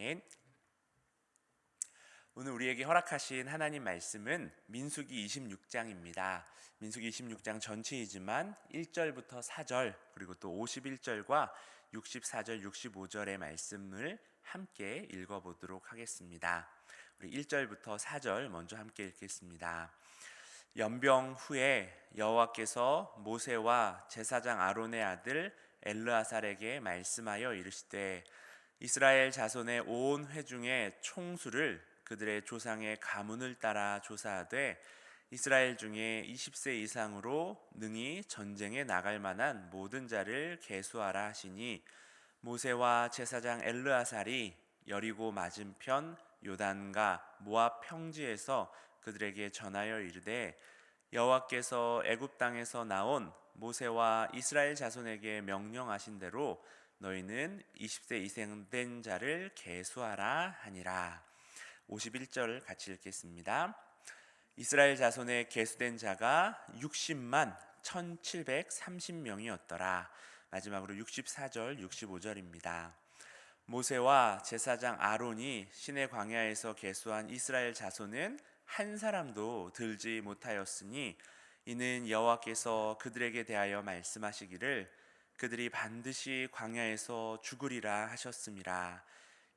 아멘. 오늘 우리에게 허락하신 하나님 말씀은 민수기 26장입니다. 민수기 26장 전체이지만 1절부터 4절 그리고 또 51절과 64절, 65절의 말씀을 함께 읽어보도록 하겠습니다. 우리 1절부터 4절 먼저 함께 읽겠습니다. 연병 후에 여호와께서 모세와 제사장 아론의 아들 엘르아살에게 말씀하여 이르시되 이스라엘 자손의 온 회중의 총수를 그들의 조상의 가문을 따라 조사하되 이스라엘 중에 20세 이상으로 능히 전쟁에 나갈 만한 모든 자를 계수하라 하시니 모세와 제사장 엘르아살이 여리고 맞은편 요단과 모압 평지에서 그들에게 전하여 이르되 여호와께서 애굽 땅에서 나온 모세와 이스라엘 자손에게 명령하신 대로 너희는 20세 이상 된 자를 계수하라 하니라. 51절 같이 읽겠습니다. 이스라엘 자손의 계수된 자가 60만 1730명이었더라. 마지막으로 64절 65절입니다. 모세와 제사장 아론이 시내 광야에서 계수한 이스라엘 자손은 한 사람도 들지 못하였으니 이는 여호와께서 그들에게 대하여 말씀하시기를 그들이 반드시 광야에서 죽으리라 하셨음이라.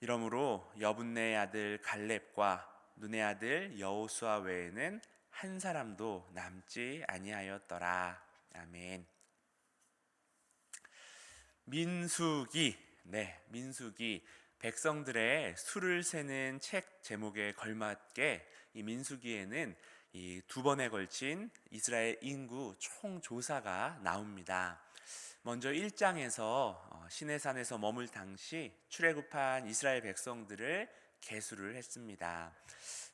이러므로 여분네의 아들 갈렙과 눈의 아들 여호수아 외에는 한 사람도 남지 아니하였더라. 아멘. 민수기 백성들의 수를 세는 책 제목에 걸맞게 이 민수기에는 이 두 번에 걸친 이스라엘 인구 총조사가 나옵니다. 먼저 1장에서 시내산에서 머물 당시 출애굽한 이스라엘 백성들을 계수를 했습니다.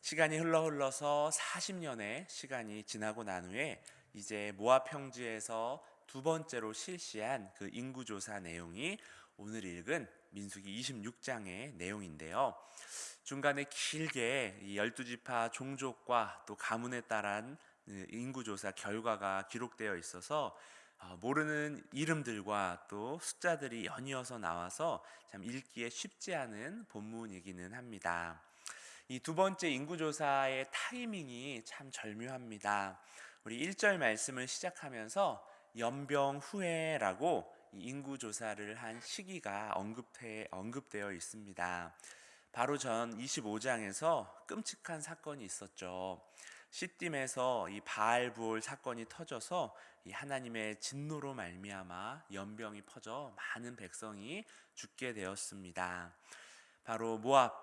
시간이 흘러서 40년의 시간이 지나고 난 후에 이제 모압 평지에서 두 번째로 실시한 그 인구조사 내용이 오늘 읽은 민수기 26장의 내용인데요. 중간에 길게 이 12지파 종족과 또 가문에 따른 인구조사 결과가 기록되어 있어서 모르는 이름들과 또 숫자들이 연이어서 나와서 참 읽기에 쉽지 않은 본문이기는 합니다. 이 두 번째 인구조사의 타이밍이 참 절묘합니다. 우리 1절 말씀을 시작하면서 연병 후에라고 인구조사를 한 시기가 언급되어 있습니다. 바로 전 25장에서 끔찍한 사건이 있었죠. 시딤에서 이 바알부올 사건이 터져서 이 하나님의 진노로 말미암아 연병이 퍼져 많은 백성이 죽게 되었습니다. 바로 모압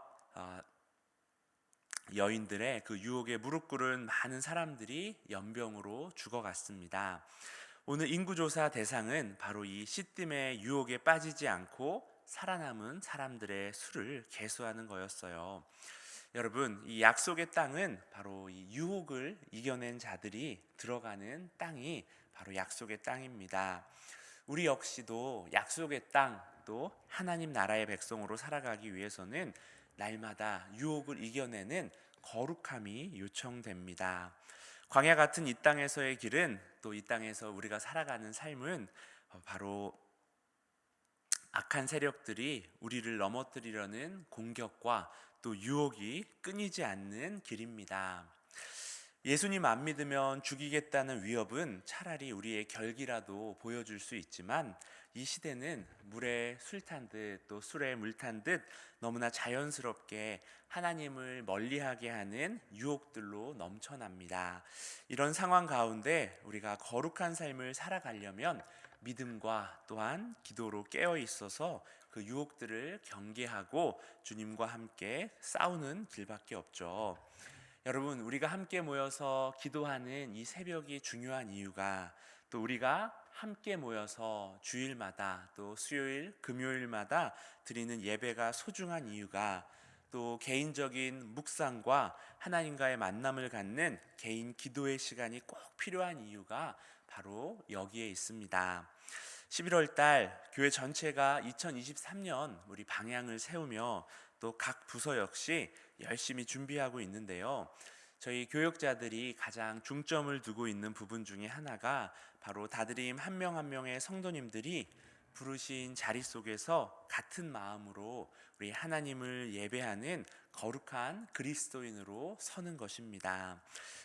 여인들의 그 유혹에 무릎 꿇은 많은 사람들이 연병으로 죽어갔습니다. 오늘 인구조사 대상은 바로 이 시딤의 유혹에 빠지지 않고 살아남은 사람들의 수를 계수하는 거였어요. 여러분, 이 약속의 땅은 바로 이 유혹을 이겨낸 자들이 들어가는 땅이 바로 약속의 땅입니다. 우리 역시도 약속의 땅, 또 하나님 나라의 백성으로 살아가기 위해서는 날마다 유혹을 이겨내는 거룩함이 요청됩니다. 광야 같은 이 땅에서의 길은, 또 이 땅에서 우리가 살아가는 삶은 바로 악한 세력들이 우리를 넘어뜨리려는 공격과 또 유혹이 끊이지 않는 길입니다. 예수님 안 믿으면 죽이겠다는 위협은 차라리 우리의 결기라도 보여줄 수 있지만 이 시대는 물에 술 탄 듯 또 술에 물 탄 듯 너무나 자연스럽게 하나님을 멀리하게 하는 유혹들로 넘쳐납니다. 이런 상황 가운데 우리가 거룩한 삶을 살아가려면 믿음과 또한 기도로 깨어 있어서 그 유혹들을 경계하고 주님과 함께 싸우는 길밖에 없죠. 여러분, 우리가 함께 모여서 기도하는 이 새벽이 중요한 이유가, 또 우리가 함께 모여서 주일마다 또 수요일, 금요일마다 드리는 예배가 소중한 이유가, 또 개인적인 묵상과 하나님과의 만남을 갖는 개인 기도의 시간이 꼭 필요한 이유가 바로 여기에 있습니다. 11월 달 교회 전체가 2023년 우리 방향을 세우며 또 각 부서 역시 열심히 준비하고 있는데요. 저희 교역자들이 가장 중점을 두고 있는 부분 중에 하나가 바로 다드림 한 명 한 명의 성도님들이 부르신 자리 속에서 같은 마음으로 우리 하나님을 예배하는 거룩한 그리스도인으로 서는 것입니다.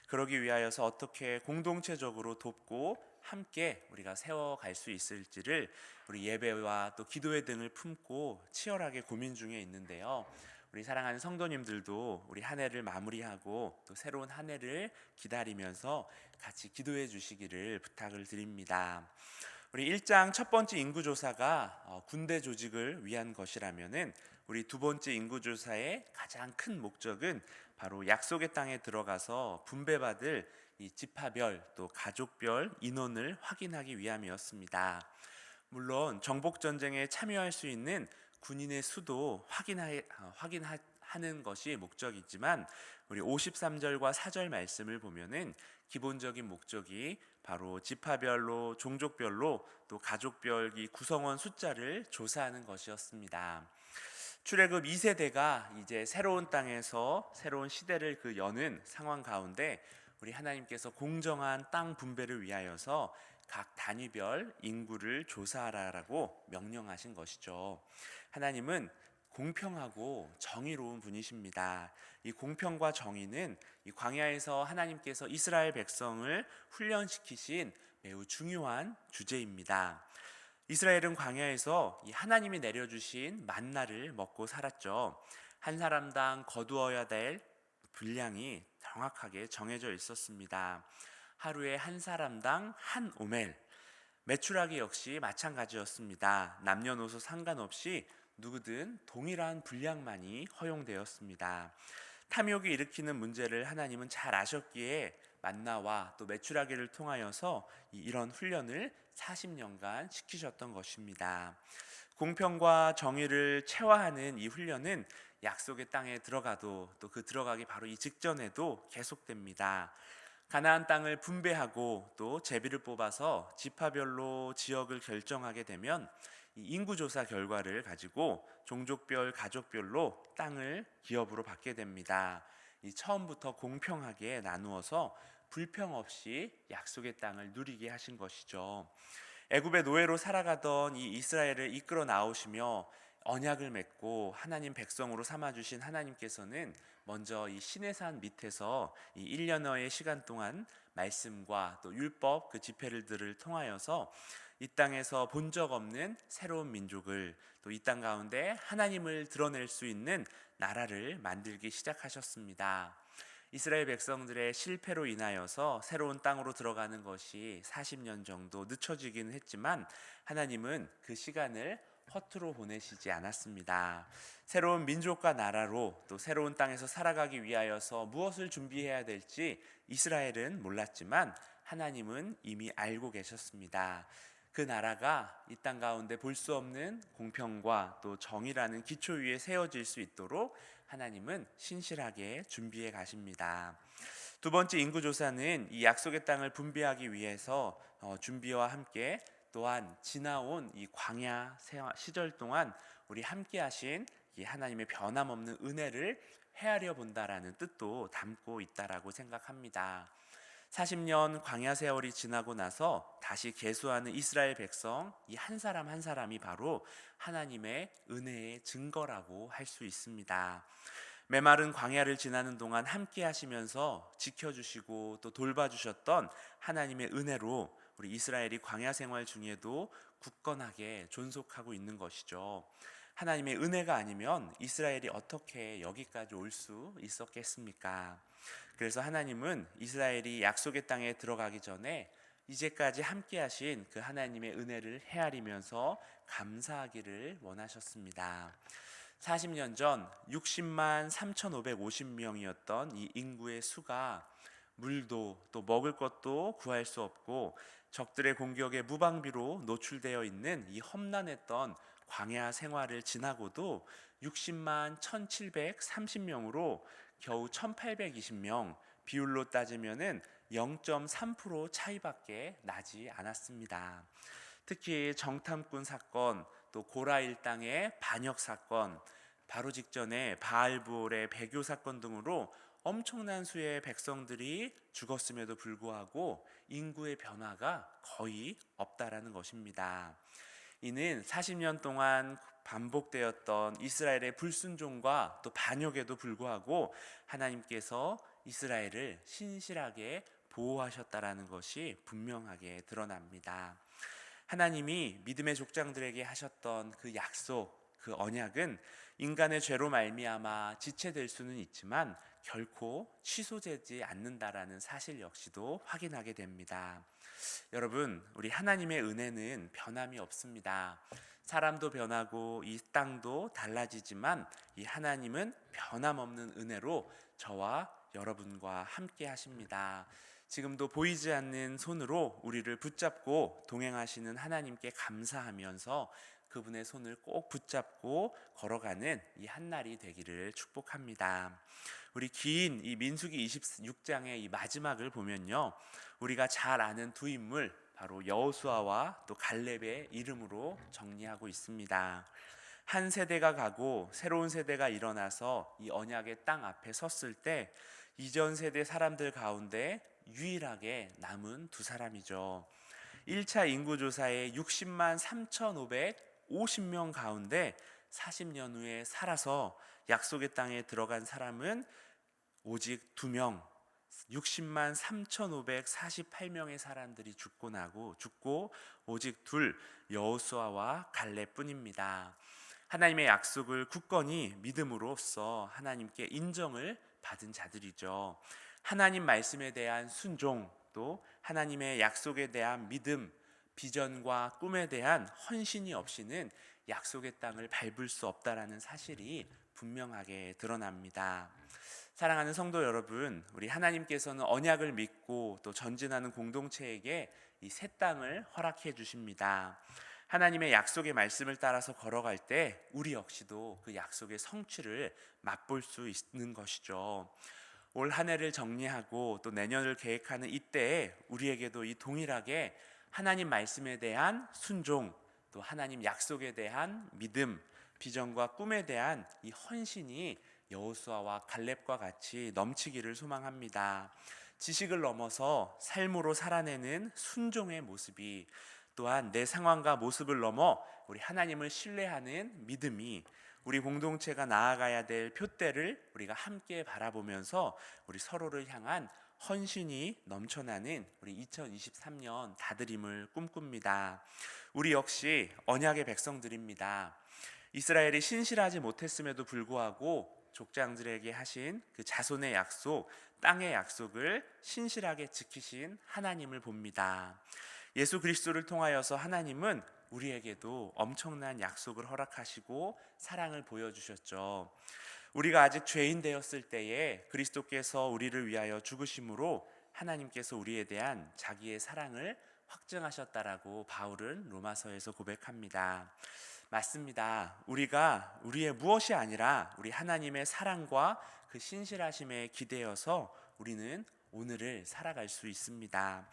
그러기 위하여서 어떻게 공동체적으로 돕고 함께 우리가 세워갈 수 있을지를 우리 예배와 또 기도회 등을 품고 치열하게 고민 중에 있는데요. 우리 사랑하는 성도님들도 우리 한 해를 마무리하고 또 새로운 한 해를 기다리면서 같이 기도해 주시기를 부탁을 드립니다. 우리 1장 첫 번째 인구조사가 군대 조직을 위한 것이라면은 우리 두 번째 인구조사의 가장 큰 목적은 바로 약속의 땅에 들어가서 분배받을 이 지파별 또 가족별 인원을 확인하기 위함이었습니다. 물론 정복 전쟁에 참여할 수 있는 군인의 수도 확인하는 것이 목적이지만 우리 53절과 4절 말씀을 보면은 기본적인 목적이 바로 지파별로 종족별로 또 가족별 이 구성원 숫자를 조사하는 것이었습니다. 출애굽 2세대가 이제 새로운 땅에서 새로운 시대를 여는 상황 가운데 우리 하나님께서 공정한 땅 분배를 위하여서 각 단위별 인구를 조사하라라고 명령하신 것이죠. 하나님은 공평하고 정의로운 분이십니다. 이 공평과 정의는 이 광야에서 하나님께서 이스라엘 백성을 훈련시키신 매우 중요한 주제입니다. 이스라엘은 광야에서 이 하나님이 내려주신 만나를 먹고 살았죠. 한 사람당 거두어야 될 분량이 정확하게 정해져 있었습니다. 하루에 한 사람당 한 오멜. 메추라기 역시 마찬가지였습니다. 남녀노소 상관없이 누구든 동일한 분량만이 허용되었습니다. 탐욕이 일으키는 문제를 하나님은 잘 아셨기에 만나와 또 메추라기를 통하여서 이런 훈련을 40년간 시키셨던 것입니다. 공평과 정의를 체화하는 이 훈련은 약속의 땅에 들어가도 또 그 들어가기 바로 이 직전에도 계속됩니다. 가나안 땅을 분배하고 또 제비를 뽑아서 지파별로 지역을 결정하게 되면 이 인구조사 결과를 가지고 종족별, 가족별로 땅을 기업으로 받게 됩니다. 이 처음부터 공평하게 나누어서 불평 없이 약속의 땅을 누리게 하신 것이죠. 애굽의 노예로 살아가던 이 이스라엘을 이끌어 나오시며 언약을 맺고 하나님 백성으로 삼아주신 하나님께서는 먼저 이 시내산 밑에서 이 1년여의 시간 동안 말씀과 또 율법 그 집회들을 통하여서 이 땅에서 본 적 없는 새로운 민족을 또 이 땅 가운데 하나님을 드러낼 수 있는 나라를 만들기 시작하셨습니다. 이스라엘 백성들의 실패로 인하여서 새로운 땅으로 들어가는 것이 40년 정도 늦춰지기는 했지만 하나님은 그 시간을 허투루 보내시지 않았습니다. 새로운 민족과 나라로 또 새로운 땅에서 살아가기 위하여서 무엇을 준비해야 될지 이스라엘은 몰랐지만 하나님은 이미 알고 계셨습니다. 그 나라가 이 땅 가운데 볼 수 없는 공평과 또 정의라는 기초 위에 세워질 수 있도록 하나님은 신실하게 준비해 가십니다. 두 번째 인구조사는 이 약속의 땅을 분배하기 위해서 준비와 함께 또한 지나온 이 광야 시절 동안 우리 함께 하신 이 하나님의 변함없는 은혜를 헤아려 본다라는 뜻도 담고 있다라고 생각합니다. 40년 광야 세월이 지나고 나서 다시 계수하는 이스라엘 백성 이 한 사람 한 사람이 바로 하나님의 은혜의 증거라고 할 수 있습니다. 메마른 광야를 지나는 동안 함께 하시면서 지켜주시고 또 돌봐주셨던 하나님의 은혜로 우리 이스라엘이 광야 생활 중에도 굳건하게 존속하고 있는 것이죠. 하나님의 은혜가 아니면 이스라엘이 어떻게 여기까지 올 수 있었겠습니까? 그래서 하나님은 이스라엘이 약속의 땅에 들어가기 전에 이제까지 함께 하신 그 하나님의 은혜를 헤아리면서 감사하기를 원하셨습니다. 40년 전 60만 3,550명이었던 이 인구의 수가 물도 또 먹을 것도 구할 수 없고 적들의 공격에 무방비로 노출되어 있는 이 험난했던 광야 생활을 지나고도 60만 1,730명으로 겨우 1,820명, 비율로 따지면은 0.3% 차이밖에 나지 않았습니다. 특히 정탐꾼 사건, 또 고라 일당의 반역 사건, 바로 직전에 바알부올의 배교 사건 등으로 엄청난 수의 백성들이 죽었음에도 불구하고 인구의 변화가 거의 없다라는 것입니다. 이는 40년 동안 반복되었던 이스라엘의 불순종과 또 반역에도 불구하고 하나님께서 이스라엘을 신실하게 보호하셨다라는 것이 분명하게 드러납니다. 하나님이 믿음의 족장들에게 하셨던 그 약속, 그 언약은 인간의 죄로 말미암아 지체될 수는 있지만 결코 취소되지 않는다라는 사실 역시도 확인하게 됩니다. 여러분, 우리 하나님의 은혜는 변함이 없습니다. 사람도 변하고 이 땅도 달라지지만 이 하나님은 변함없는 은혜로 저와 여러분과 함께 하십니다. 지금도 보이지 않는 손으로 우리를 붙잡고 동행하시는 하나님께 감사하면서 그분의 손을 꼭 붙잡고 걸어가는 이 한날이 되기를 축복합니다. 우리 긴 이 민수기 26장의 이 마지막을 보면요, 우리가 잘 아는 두 인물, 바로 여호수아와 또 갈렙의 이름으로 정리하고 있습니다. 한 세대가 가고 새로운 세대가 일어나서 이 언약의 땅 앞에 섰을 때 이전 세대 사람들 가운데 유일하게 남은 두 사람이죠. 1차 인구조사의 60만 3,550명 가운데 40년 후에 살아서 약속의 땅에 들어간 사람은 오직 2명, 60만 3,548명의 사람들이 죽고 오직 둘, 여호수아와 갈렙뿐입니다. 하나님의 약속을 굳건히 믿음으로써 하나님께 인정을 받은 자들이죠. 하나님 말씀에 대한 순종, 또 하나님의 약속에 대한 믿음, 비전과 꿈에 대한 헌신이 없이는 약속의 땅을 밟을 수 없다라는 사실이 분명하게 드러납니다. 사랑하는 성도 여러분, 우리 하나님께서는 언약을 믿고 또 전진하는 공동체에게 이 새 땅을 허락해 주십니다. 하나님의 약속의 말씀을 따라서 걸어갈 때 우리 역시도 그 약속의 성취를 맛볼 수 있는 것이죠. 올 한 해를 정리하고 또 내년을 계획하는 이때에 우리에게도 이 동일하게 하나님 말씀에 대한 순종, 또 하나님 약속에 대한 믿음, 비전과 꿈에 대한 이 헌신이 여호수아와 갈렙과 같이 넘치기를 소망합니다. 지식을 넘어서 삶으로 살아내는 순종의 모습이, 또한 내 상황과 모습을 넘어 우리 하나님을 신뢰하는 믿음이 우리 공동체가 나아가야 될 표대를 우리가 함께 바라보면서 우리 서로를 향한 헌신이 넘쳐나는 우리 2023년 다드림을 꿈꿉니다. 우리 역시 언약의 백성들입니다. 이스라엘이 신실하지 못했음에도 불구하고 족장들에게 하신 그 자손의 약속, 땅의 약속을 신실하게 지키신 하나님을 봅니다. 예수 그리스도를 통하여서 하나님은 우리에게도 엄청난 약속을 허락하시고 사랑을 보여주셨죠. 우리가 아직 죄인 되었을 때에 그리스도께서 우리를 위하여 죽으심으로 하나님께서 우리에 대한 자기의 사랑을 확증하셨다라고 바울은 로마서에서 고백합니다. 맞습니다. 우리가 우리의 무엇이 아니라 우리 하나님의 사랑과 그 신실하심에 기대어서 우리는 오늘을 살아갈 수 있습니다.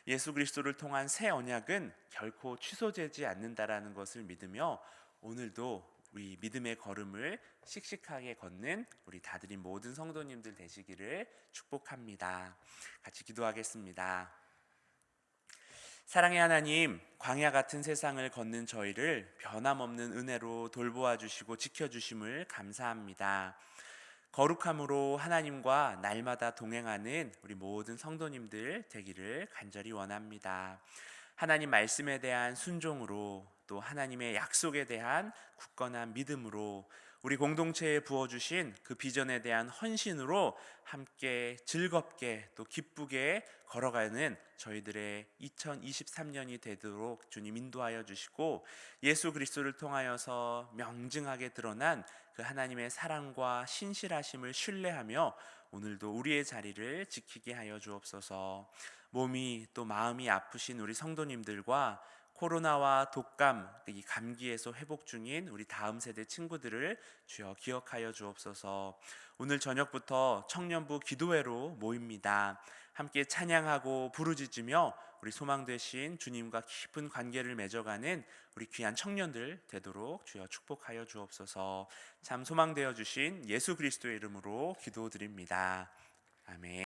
예수 그리스도를 통한 새 언약은 결코 취소되지 않는다라는 것을 믿으며 오늘도 우리 믿음의 걸음을 씩씩하게 걷는 우리 다들인 모든 성도님들 되시기를 축복합니다. 같이 기도하겠습니다. 사랑의 하나님, 광야 같은 세상을 걷는 저희를 변함없는 은혜로 돌보아 주시고 지켜주심을 감사합니다. 거룩함으로 하나님과 날마다 동행하는 우리 모든 성도님들 되기를 간절히 원합니다. 하나님 말씀에 대한 순종으로, 또 하나님의 약속에 대한 굳건한 믿음으로, 우리 공동체에 부어주신 그 비전에 대한 헌신으로 함께 즐겁게 또 기쁘게 걸어가는 저희들의 2023년이 되도록 주님 인도하여 주시고, 예수 그리스도를 통하여서 명증하게 드러난 그 하나님의 사랑과 신실하심을 신뢰하며 오늘도 우리의 자리를 지키게 하여 주옵소서. 몸이 또 마음이 아프신 우리 성도님들과 코로나와 독감, 이 감기에서 회복 중인 우리 다음 세대 친구들을 주여 기억하여 주옵소서. 오늘 저녁부터 청년부 기도회로 모입니다. 함께 찬양하고 부르짖으며 우리 소망 되신 주님과 깊은 관계를 맺어가는 우리 귀한 청년들 되도록 주여 축복하여 주옵소서. 참 소망 되어 주신 예수 그리스도의 이름으로 기도드립니다. 아멘.